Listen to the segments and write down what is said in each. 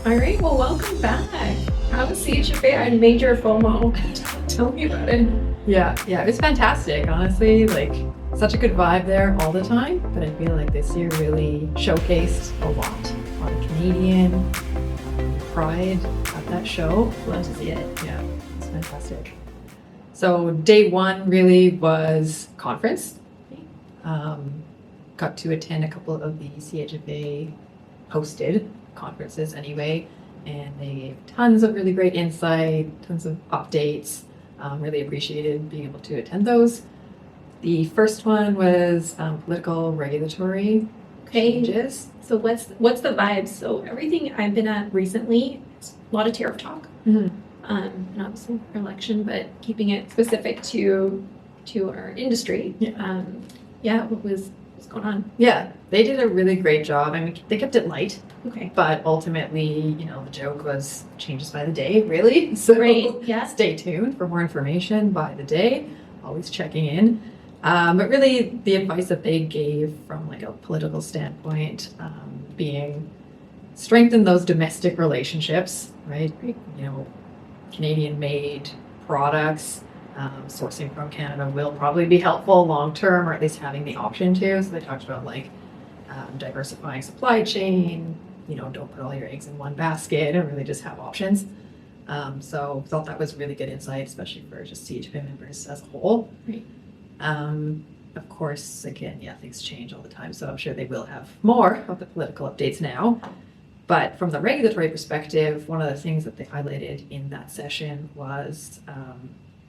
All right, well, welcome back. How was CHFA? I had major FOMO. Tell me about it. Yeah, it was fantastic, honestly. Like, such a good vibe there all the time. But I feel like this year really showcased a lot of Canadian pride at that show. Love to see it. Yeah, it's fantastic. So day one really was conference. Got to attend a couple of the CHFA hosted conferences anyway, and they gave tons of really great insight, tons of updates. Really appreciated being able to attend those. The first one was political regulatory changes. So what's the vibe? So everything I've been at recently, it's a lot of tariff talk. Mhm. And obviously our election, but keeping it specific to our industry. Yeah. What's going on? Yeah, they did a really great job. I mean, they kept it light, Okay. but ultimately, the joke was changes by the day, really. So Great. Yeah. stay tuned for more information by the day, always checking in. But really, the advice that they gave from like a political standpoint, being strengthen those domestic relationships, right? Canadian-made products, sourcing from Canada will probably be helpful long term, or at least having the option to. So they talked about like diversifying supply chain. Don't put all your eggs in one basket, and really just have options. So thought that was really good insight, especially for just CHFA members as a whole. Right. Of course, again, things change all the time, so I'm sure they will have more of the political updates now. But from the regulatory perspective, one of the things that they highlighted in that session was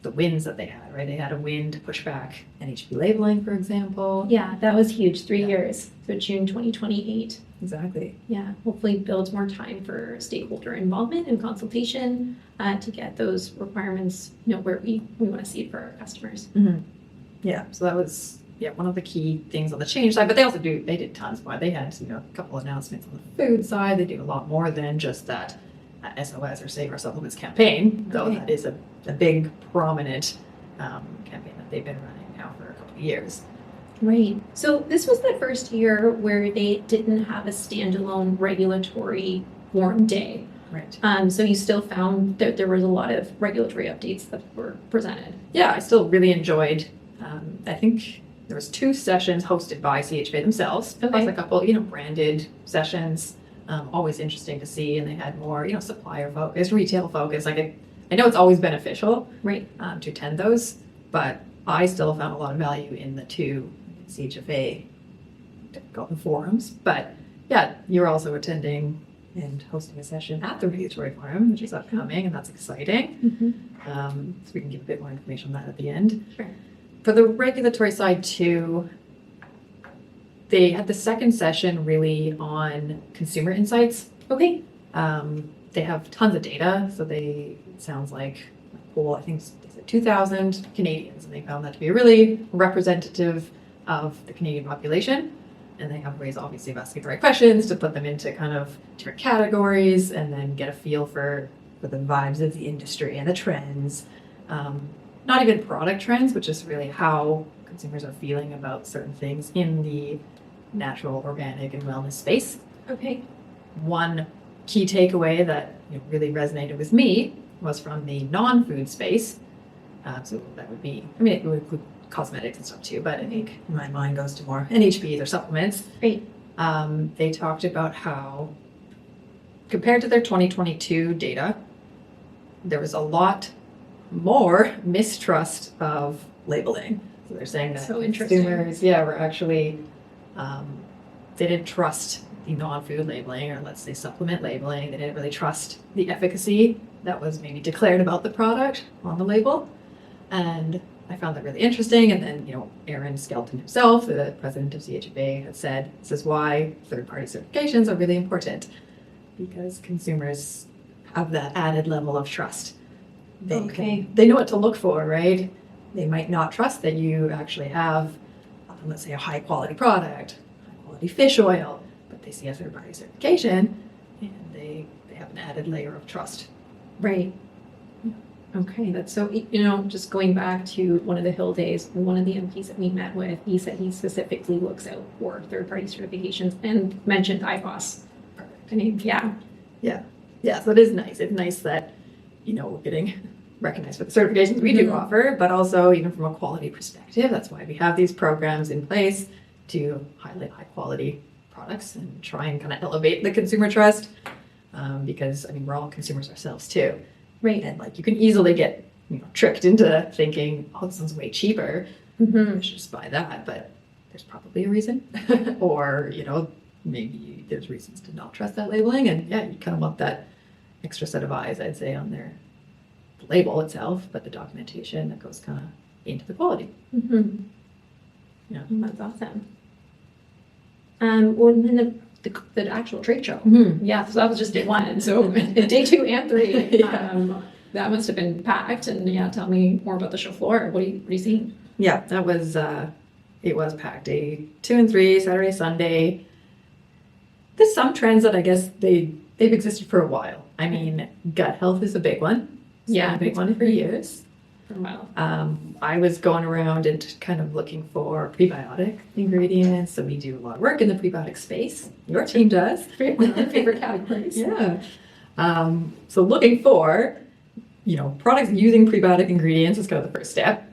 the wins that they had, right? They had a win to push back NHP labeling, for example. Yeah, that was huge. 3 years. So June 2028. Exactly. Yeah, hopefully builds more time for stakeholder involvement and consultation to get those requirements, where we want to see it for our customers. Mm-hmm. Yeah, so that was one of the key things on the change side, but they did tons more. They had a couple announcements on the food side. They do a lot more than just that SOS or Save Our Supplements campaign, though Okay. that is a big prominent campaign that they've been running now for a couple of years. Right. So this was the first year where they didn't have a standalone regulatory warm day. Right. So you still found that there was a lot of regulatory updates that were presented. Yeah, I still really enjoyed. I think there was 2 sessions hosted by CHFA themselves, plus Okay. a couple, branded sessions. Always interesting to see, and they had more, supplier focus, retail focus. Like I know it's always beneficial, Right. to attend those, but I still found a lot of value in the 2 CHFA forums. But yeah, you're also attending and hosting a session at the regulatory forum, which is upcoming, and that's exciting. Mm-hmm. So we can give a bit more information on that at the end. Sure. For the regulatory side too, they had the second session really on consumer insights. Okay. They have tons of data, so it sounds like a poll, I think they said 2,000 Canadians, and they found that to be really representative of the Canadian population. And they have ways, obviously, of asking the right questions to put them into kind of different categories, and then get a feel for the vibes of the industry and the trends. Not even product trends, but just really how consumers are feeling about certain things in the natural, organic, and wellness space. Okay. One key takeaway that really resonated with me was from the non-food space. So that would be, it would include cosmetics and stuff too, but I think my mind goes to more NHPs or supplements. Great. They talked about how, compared to their 2022 data, there was a lot more mistrust of labeling. So they're saying that So interesting. consumers, were actually, they didn't trust the non-food labeling, or let's say supplement labeling. They didn't really trust the efficacy that was maybe declared about the product on the label. And I found that really interesting. And then, Aaron Skelton himself, the president of CHFA, had said, this is why third-party certifications are really important, because consumers have that added level of trust. They know what to look for, right? They might not trust that you actually have, let's say, a high-quality product, high-quality fish oil, but they see a third-party certification, and they have an added layer of trust. Right. Okay, that's so, just going back to one of the Hill days, one of the MPs that we met with, he said he specifically looks out for third-party certifications and mentioned IFOS. Perfect. I mean, yeah. Yeah. Yeah, so it is nice. It's nice that, we're getting recognized for the certifications we do Mhm. offer, but also even from a quality perspective. That's why we have these programs in place to highlight high quality products and try and kind of elevate the consumer trust. Because we're all consumers ourselves too. Right. And like you can easily get tricked into thinking, oh, this one's way cheaper. Mm-hmm. I should just buy that, but there's probably a reason. Or, maybe there's reasons to not trust that labeling. And yeah, you kind of want that extra set of eyes, I'd say, on their label itself, but the documentation that goes kind of into the quality. Mm-hmm. Yeah. That's awesome. Well, and then the actual trade show. Mm-hmm. Yeah, so that was just day one. So day 2 and 3, Yeah. that must have been packed. And yeah, tell me more about the show floor. What are you seeing? Yeah, that was, it was packed. Day 2 and 3, Saturday, Sunday. There's some trends that I guess they've existed for a while. Gut health is a big one. It's been a big one for years. For a while. I was going around and kind of looking for prebiotic ingredients. So we do a lot of work in the prebiotic space. Your team does. One of our favorite categories. Yeah. So looking for, products using prebiotic ingredients is kind of the first step.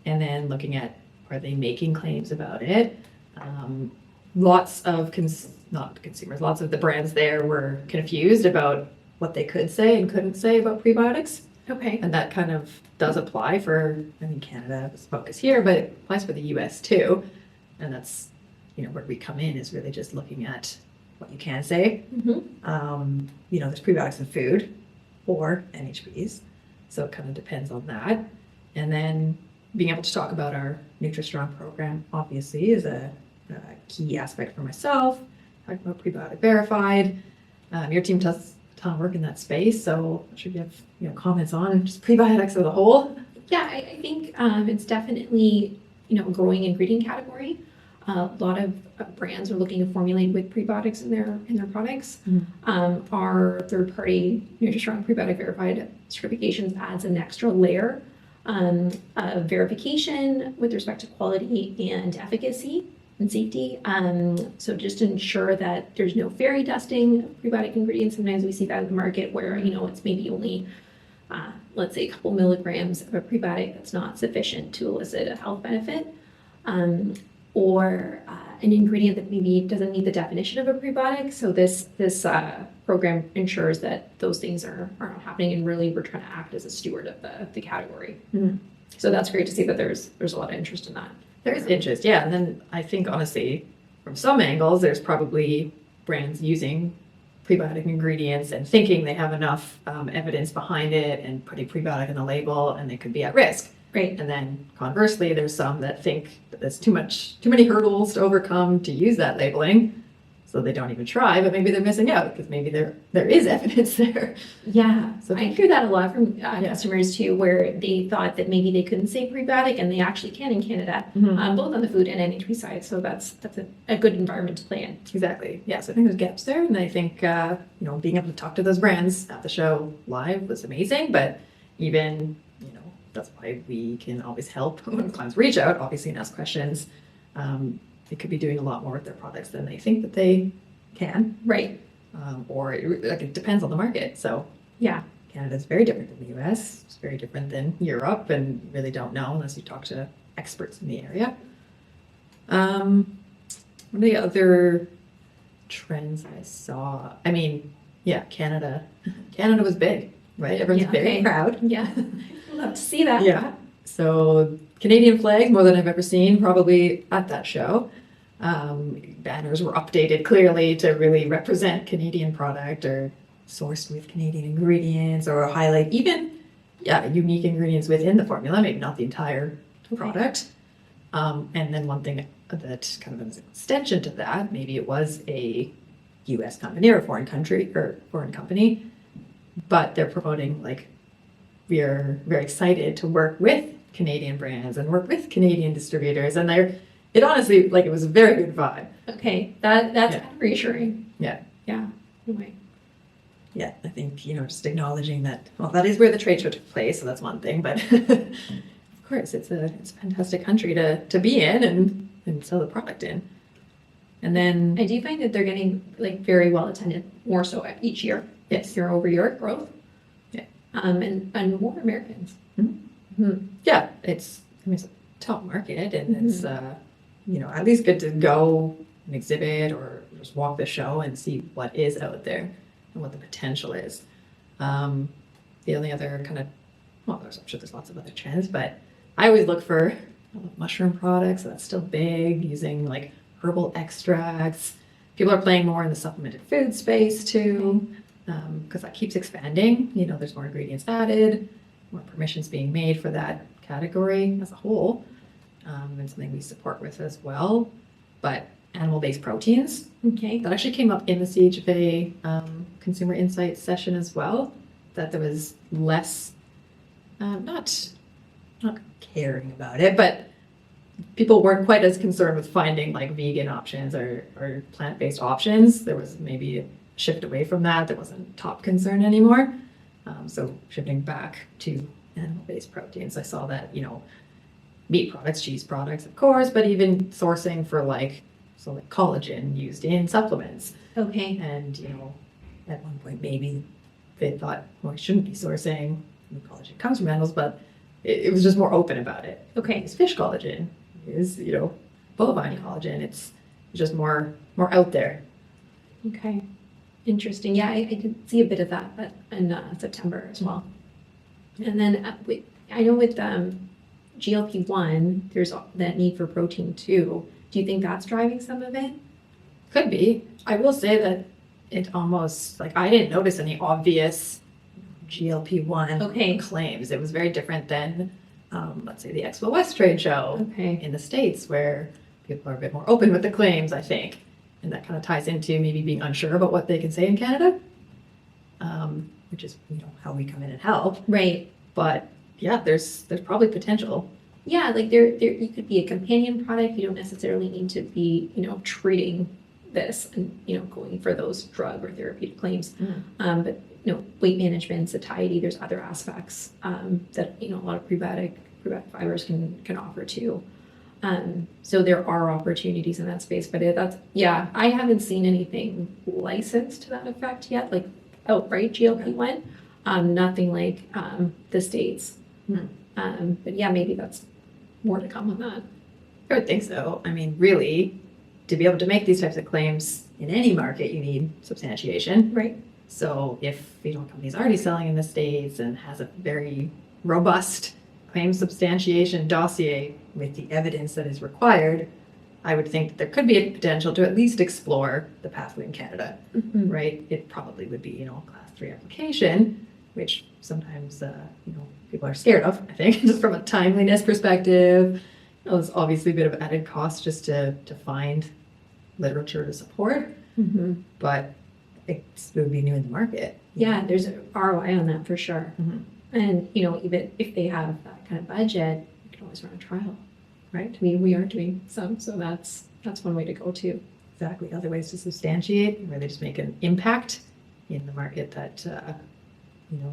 And then looking at, are they making claims about it? Lots of, not consumers, lots of the brands there were confused about what they could say and couldn't say about prebiotics. Okay. And that kind of does apply for, Canada is focus here, but it applies for the US too. And that's, where we come in is really just looking at what you can say. Mm-hmm. There's prebiotics in food or NHPs. So it kind of depends on that. And then being able to talk about our Nutrastrong program, obviously, is a key aspect for myself. Talking about prebiotic verified. Your team does a ton of work in that space, so I'm sure you have comments on just prebiotics as a whole. Yeah, I think it's definitely a growing ingredient category. A lot of brands are looking to formulate with prebiotics in their products. Our third-party Nutrasource prebiotic verified certifications adds an extra layer of verification with respect to quality and efficacy and safety. So just to ensure that there's no fairy dusting of prebiotic ingredients. Sometimes we see that in the market where it's maybe only let's say a couple milligrams of a prebiotic that's not sufficient to elicit a health benefit. Or an ingredient that maybe doesn't meet the definition of a prebiotic. So this program ensures that those things are not happening, and really we're trying to act as a steward of the category. Mhm. So that's great to see that there's a lot of interest in that. There is interest, yeah. And then I think, honestly, from some angles, there's probably brands using prebiotic ingredients and thinking they have enough evidence behind it and putting prebiotic in the label, and they could be at risk. Right. And then conversely, there's some that think that there's too many hurdles to overcome to use that labeling, so they don't even try, but maybe they're missing out because maybe there is evidence there. Yeah, So- I hear that a lot from customers too, where they thought that maybe they couldn't say prebiotic, and they actually can in Canada, Mhm. both on the food and NHP side. So that's a good environment to play in. Exactly. Yeah, so I think there's gaps there, and I think being able to talk to those brands at the show live was amazing. But even that's why we can always help when clients reach out, obviously, and ask questions. They could be doing a lot more with their products than they think that they can, Right. or it depends on the market. So Yeah. Canada's very different than the US. It's very different than Europe, and you really don't know unless you talk to experts in the area. What are the other trends I saw? Canada. Canada was big, right? Everyone's Yeah, very okay. proud. Yeah. Love to see that. Yeah. So Canadian flags, more than I've ever seen, probably at that show. Banners were updated clearly to really represent Canadian product or sourced with Canadian ingredients, or highlight even, unique ingredients within the formula, maybe not the entire product. And then one thing that kind of an extension to that, maybe it was a U.S. company or a foreign company, but they're promoting we are very excited to work with Canadian brands and work with Canadian distributors, and it honestly, it was a very good vibe. Okay. That's Yeah. kind of reassuring. Yeah. Yeah. Anyway. Yeah, I think, just acknowledging that, well, that is where the trade show took place, so that's one thing, but of course, it's a fantastic country to be in and sell the product in. And then, I do find that they're getting very well attended, more so each year. Yes. year-over-year growth. Yeah. And more Americans. Yeah, it's a top market, and Mm-hmm. it's at least good to go and exhibit or just walk the show and see what is out there and what the potential is. The only other kind of, well, I'm sure there's lots of other trends, but I always look for mushroom products. That's still big, using like herbal extracts. People are playing more in the supplemented food space too, because that keeps expanding. There's more ingredients added, more permissions being made for that category as a whole, and something we support with as well. But animal-based proteins, Okay. that actually came up in the CHFA Consumer Insights session as well, that there was less, not caring about it, but people weren't quite as concerned with finding like vegan options or plant-based options. There was maybe a shift away from that. That wasn't top concern anymore. So shifting back to animal-based proteins, I saw that, meat products, cheese products, of course, but even sourcing for like collagen used in supplements. Okay. And, at one point, maybe they thought, well, I shouldn't be sourcing collagen comes from animals, but it was just more open about it. Okay. It's fish collagen, is, bovine collagen. It's just more out there. Okay. Interesting. Yeah, I did see a bit of that in September as well. And then I know with GLP-1, there's that need for protein too. Do you think that's driving some of it? Could be. I will say that it almost, like, I didn't notice any obvious GLP-1 Okay. claims. It was very different than, let's say, the Expo West trade show Okay. in the States, where people are a bit more open with the claims, I think. And that kind of ties into maybe being unsure about what they can say in Canada, which is, how we come in and help. Right. But yeah, there's probably potential. Yeah, like there you could be a companion product. You don't necessarily need to be, treating this and, going for those drug or therapeutic claims. But, weight management, satiety, there's other aspects that, a lot of prebiotic fibers can offer too. So there are opportunities in that space, but I haven't seen anything licensed to that effect yet, like outright GLP-1. Nothing like the States. But yeah, maybe that's more to come on that. I would think so. I mean, really, to be able to make these types of claims in any market, you need substantiation. Right. So if a company is already selling in the States and has a very robust claim substantiation dossier with the evidence that is required, I would think that there could be a potential to at least explore the pathway in Canada, right? It probably would be, a class 3 application, which sometimes, people are scared of, I think, just from a timeliness perspective. There's obviously a bit of added cost just to find literature to support, but it would be new in the market. Yeah, there's an ROI on that for sure. And, even if they have that kind of budget, you can always run a trial, right? I mean, we are doing some, so that's one way to go too. Exactly. Other ways to substantiate, where they just make an impact in the market that,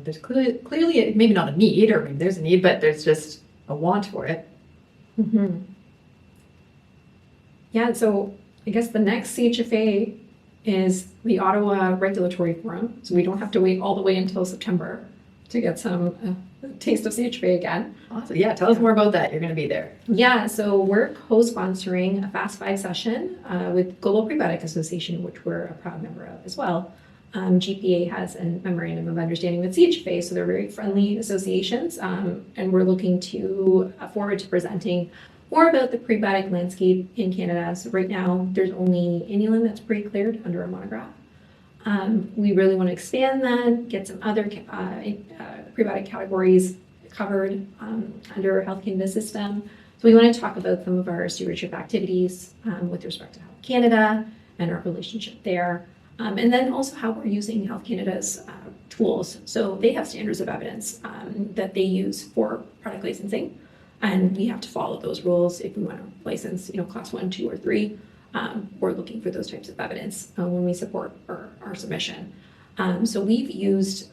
there's clearly maybe not a need, or maybe there's a need, but there's just a want for it. Yeah, so I guess the next CHFA is the Ottawa Regulatory Forum. So we don't have to wait all the way until September to get some taste of CHFA again. Awesome. Yeah, tell us more about that. You're going to be there. Yeah, so we're co-sponsoring a Fast 5 session with Global Prebiotic Association, which we're a proud member of as well. GPA has a memorandum of understanding with CHFA, so they're very friendly associations, and we're looking forward to presenting more about the prebiotic landscape in Canada. So right now, there's only inulin that's pre-cleared under a monograph. We really want to expand that, get some other prebiotic categories covered under Health Canada system. So we want to talk about some of our stewardship activities with respect to Health Canada and our relationship there. And then also how we're using Health Canada's tools. So they have standards of evidence that they use for product licensing. And we have to follow those rules if we want to license, class 1, 2, or 3. We're looking for those types of evidence when we support our submission. So we've used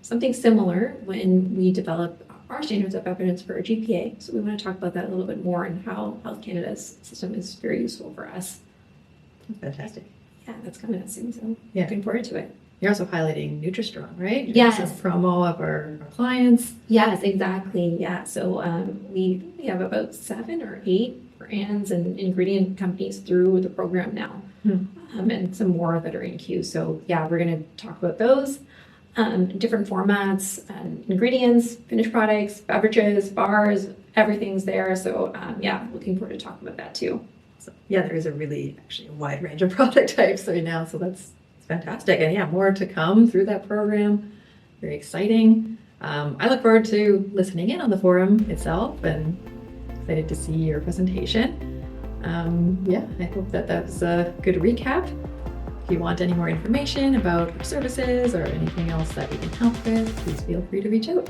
something similar when we develop our standards of evidence for our GPA. So we want to talk about that a little bit more and how Health Canada's system is very useful for us. Fantastic. Yeah, that's coming up soon, so Yeah. looking forward to it. You're also highlighting Nutrastrong, right? Yes. It's a promo of our clients. Yes, exactly. Yeah. So we have about 7 or 8 brands and ingredient companies through the program now, and some more that are in queue. So yeah, we're going to talk about those different formats, ingredients, finished products, beverages, bars, everything's there. So yeah, looking forward to talking about that too. So, yeah, there is a really actually a wide range of product types right now. So that's fantastic. And yeah, more to come through that program. Very exciting. I look forward to listening in on the forum itself and excited to see your presentation. Yeah, I hope that was a good recap. If you want any more information about our services or anything else that we can help with, please feel free to reach out.